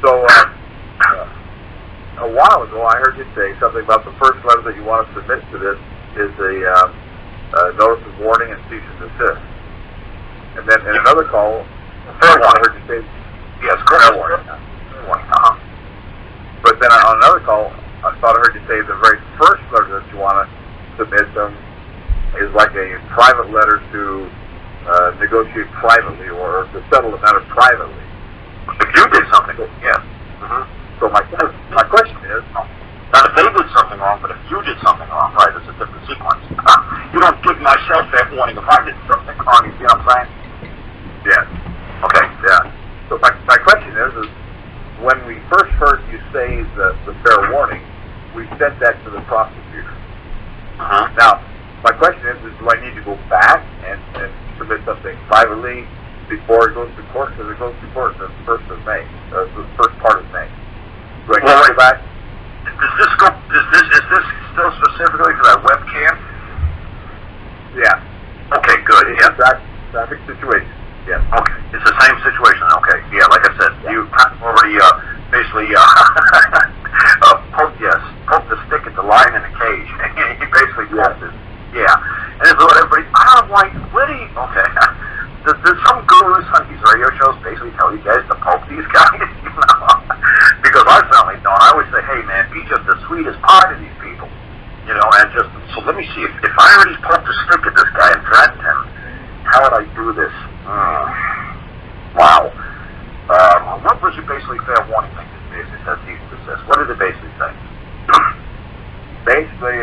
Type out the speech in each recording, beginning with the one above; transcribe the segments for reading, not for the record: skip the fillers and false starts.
So, a while ago, I heard you say something about the first letter that you want to submit to this is a notice of warning and cease and desist. And then in another call, I heard you say, yes, fair warning. But then on another call, I thought I heard you say the very first letter that you want to submit them is like a private letter to negotiate privately or to settle the matter privately. If you did something, yes. So my question is, not if they did something wrong, but if you did something wrong, right, it's a different sequence. You don't give myself that warning if I did something wrong, you see what I'm saying? yes. Okay. Yeah. So my question is when we first heard you say the fair warning, we sent that to the prosecutor. Now, my question is do I need to go back and submit something privately before it goes to court? Because it goes to court the 1st of May, the first part of May. Do I need to go back? Is this still specifically for that webcam? Yeah. Okay, good. It's Yeah. Traffic situation. Yeah. Okay. It's the same situation. Okay. Yeah, like I said, you already basically poked the stick at the lion in the cage. He basically poked it. Yeah. And it's what everybody, I'm like, where do you, okay. There's some gurus on these radio shows basically tell you guys to poke these guys, you know? Because I certainly don't. I always say, hey man, be just the sweetest pie to these people. You know, and just, so let me see, if I already poked a stick at this guy and threatened him, how would I do this? Wow. What was your basically fair warning thing? It basically says cease and desist. What did it basically say? Basically,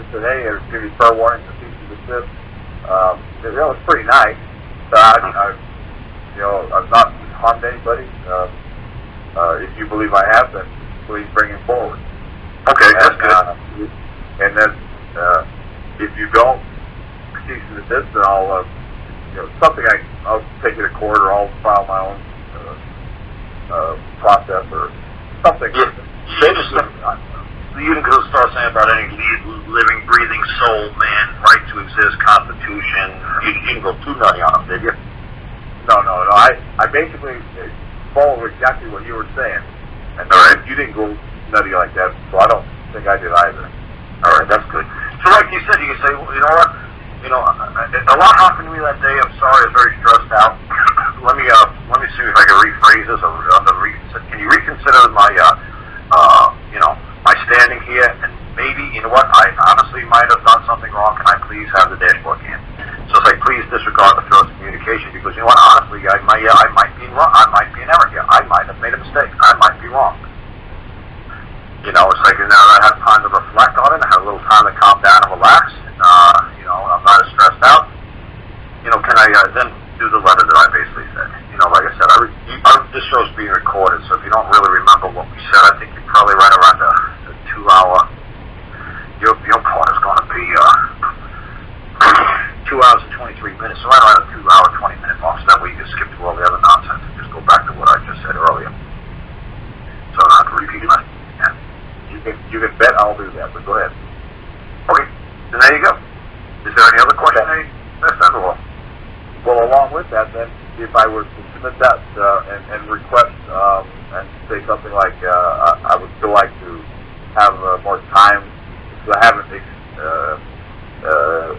just said, hey, I'll give you fair warning to cease and desist. It's pretty nice. I'm not harmed anybody. If you believe I have, then please bring him forward. Okay, that's good. And then, if you don't cease and desist, then I'll take you to court, or I'll file my own process or something. Yeah. You didn't go start saying about any living, breathing soul, man, right to exist, Constitution. You didn't go too nutty on them, did you? No. I basically followed exactly what you were saying, and you didn't go nutty like that, so I don't think I did either. All right, that's good. So, like you said, you can say, well, you know what? You know, a lot happened to me that day. I'm sorry, I was very stressed out. Let me see if I can rephrase this. Can you reconsider my, my standing here? And maybe, you know what? I honestly might have done something wrong. Can I please have the dashboard cam? So it's like, please disregard the first communication, because you know what? Honestly, I might be wrong. I might be in error here. I might have made a mistake. I might be wrong. You know, it's like now that I have time to reflect on it, I have a little time to calm down and relax, and I'm not as stressed out. You know, can I then do the letter that I basically said? You know, like I said, this show's being recorded, so if you don't really remember what we said, I think you're probably right around the 2 hour. Your part is going to be 2 hours and 23 minutes, so right around the 2 hour 20-minute mark. So that way you can skip through all the other nonsense and just go back to what I just said earlier. So I don't have to repeat myself. You can bet I'll do that, but go ahead. Okay, then there you go. Is there any other question? That's not all. Well, along with that, then, if I were to submit that and request and say something like, I would still like to have more time, because I haven't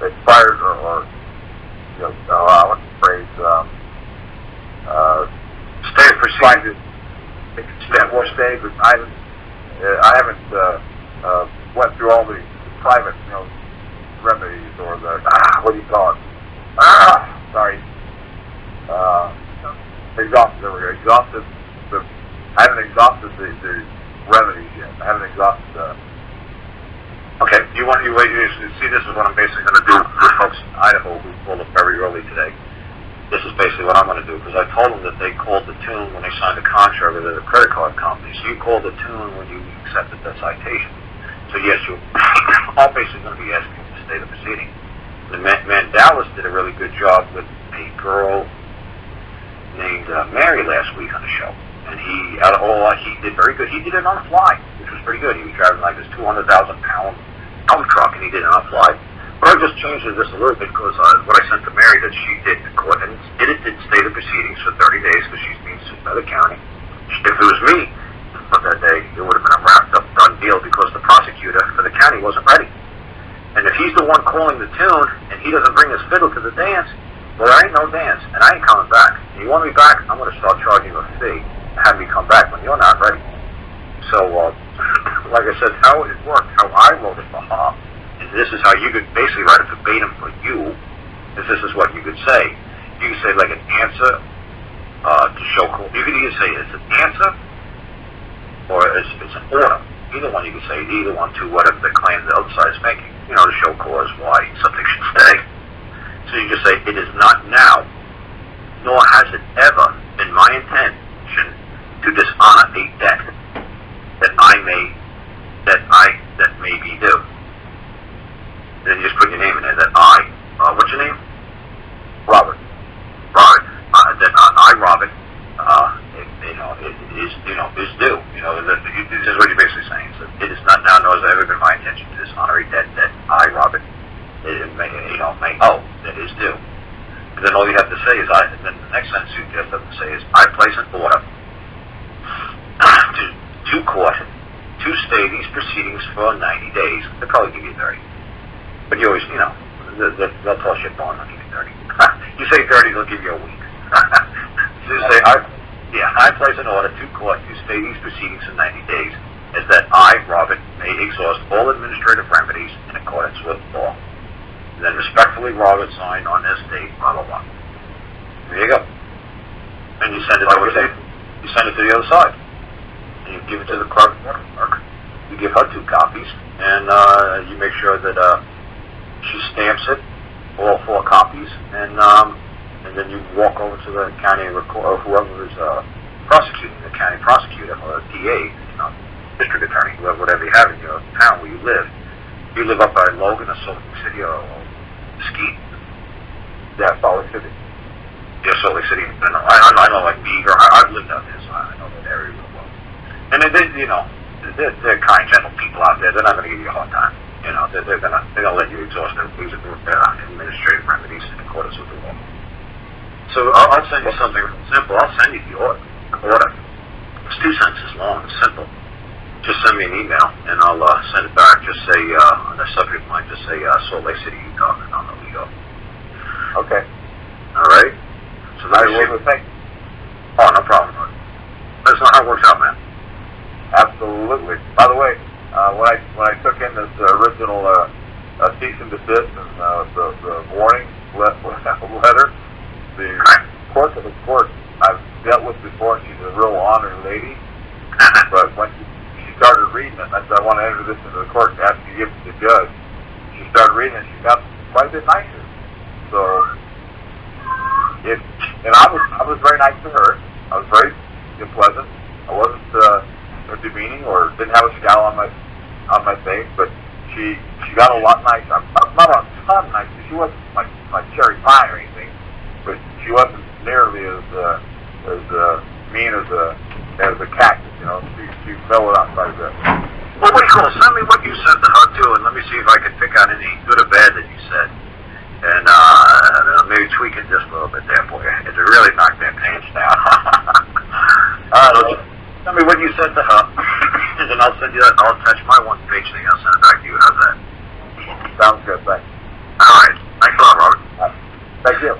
expired or what's the phrase? Stay proceeding. Extend more stay, but I haven't went through all the private, remedies or the what do you call it? Exhausted. There we go. Exhausted. I haven't exhausted the remedies yet. I haven't exhausted. Okay. You see? This is what I'm basically going to do for folks in Idaho who pulled up very early today. This is basically what I'm going to do, because I told them that they called the tune when they signed the contract with the credit card company. So you called the tune when you accepted the citation. So yes, you're all basically going to be asking to stay the proceeding. The man Dallas did a really good job with a girl named Mary last week on the show, and he did very good. He did it on the fly, which was pretty good. He was driving like this 200,000-pound dump truck, and he did it on the fly. But I just changed this a little bit because what I sent to Mary that she did in court, and it did stay the proceedings for 30 days because she's being sued by the county. She If it was me on that day, it would have been a wrapped up done deal because the prosecutor for the county wasn't ready. And if he's the one calling the tune and he doesn't bring his fiddle to the dance, well, there ain't no dance, and I ain't coming back. And you want me back, I'm going to start charging you a fee and have me come back when you're not ready. So, like I said, how it worked, how I wrote it for her, and this is how you could basically write it verbatim for you, is this is what you could say. You could say like an answer to show cause. You could either say it's an answer or it's an order. Either one you could say, either one to whatever the claim the other side is making. You know, to show cause why something should stay. So you just say, it is not now, nor has it ever been my intention to dishonor a debt that may be due. Then you just put your name in there, that what's your name? Robert. That I, Robert, is due. This is what you're basically saying. So it is not now, nor has it ever been my intention to dishonor a debt that I, Robert, may owe, that is due. And then all you have to say is, and then the next sentence you just have to say is, I place an order to court to stay these proceedings for 90 days. They'll probably give you 30. But you always, they'll toss you a bond, they'll give you 30. You say 30, they'll give you a week. So you say, I place an order to court to stay these proceedings for 90 days, as that I, Robert, may exhaust all administrative remedies in accordance with law. And then respectfully, Robert, signed on this date, blah, blah, blah. There you go. And you send it over to the other side. And you give it to the clerk. You give her 2 copies, and you make sure that she stamps it, all 4 copies, and then you walk over to the county or whoever is prosecuting, the county prosecutor or the DA, district attorney, whatever you have in your town where you live. You live up by Logan or Salt Lake City or Mesquite? Yeah, Salt Lake City. Yeah, Salt Lake City. I know like Beaver. I've lived out there, so I know that area real well. And they're kind, gentle people out there. They're not going to give you a hard time. They're gonna let you exhaust their administrative remedies in accordance with the law. So I'll send you something simple. I'll send you the order. It's 2 sentences long. It's simple. Just send me an email, and I'll send it back. Just say, on the subject line, just say Salt Lake City, Utah, and I'll know who you go. Okay. All right? So that's it. Thank you. Oh, no problem. That's not how it works out, man. Absolutely. By the way, when I took in this original cease and desist and the warning letter, the clerk of the court I've dealt with before, and she's a real honored lady, but when she started reading it, I said, I want to enter this into the court and ask you to give it to the judge. She started reading it, and she got quite a bit nicer. So, and I was very nice to her. I was very pleasant. I wasn't demeaning or didn't have a scowl on my face, but she got a lot nicer. Not a ton nicer. She wasn't like cherry pie or anything, but she wasn't nearly as mean as a cactus. She mellowed out quite a bit. Well, what do you call it? Send me what you said to her too, and let me see if I can pick out any good or bad that you said, and maybe tweak it just a little bit there for you. It really knocked their pants down. Tell me what you said to her, and then I'll send you that. I'll attach my 1-page thing. I'll send it back to you. How's that? Sounds good. Thanks. All right. Thanks a lot, Robert. Thank you.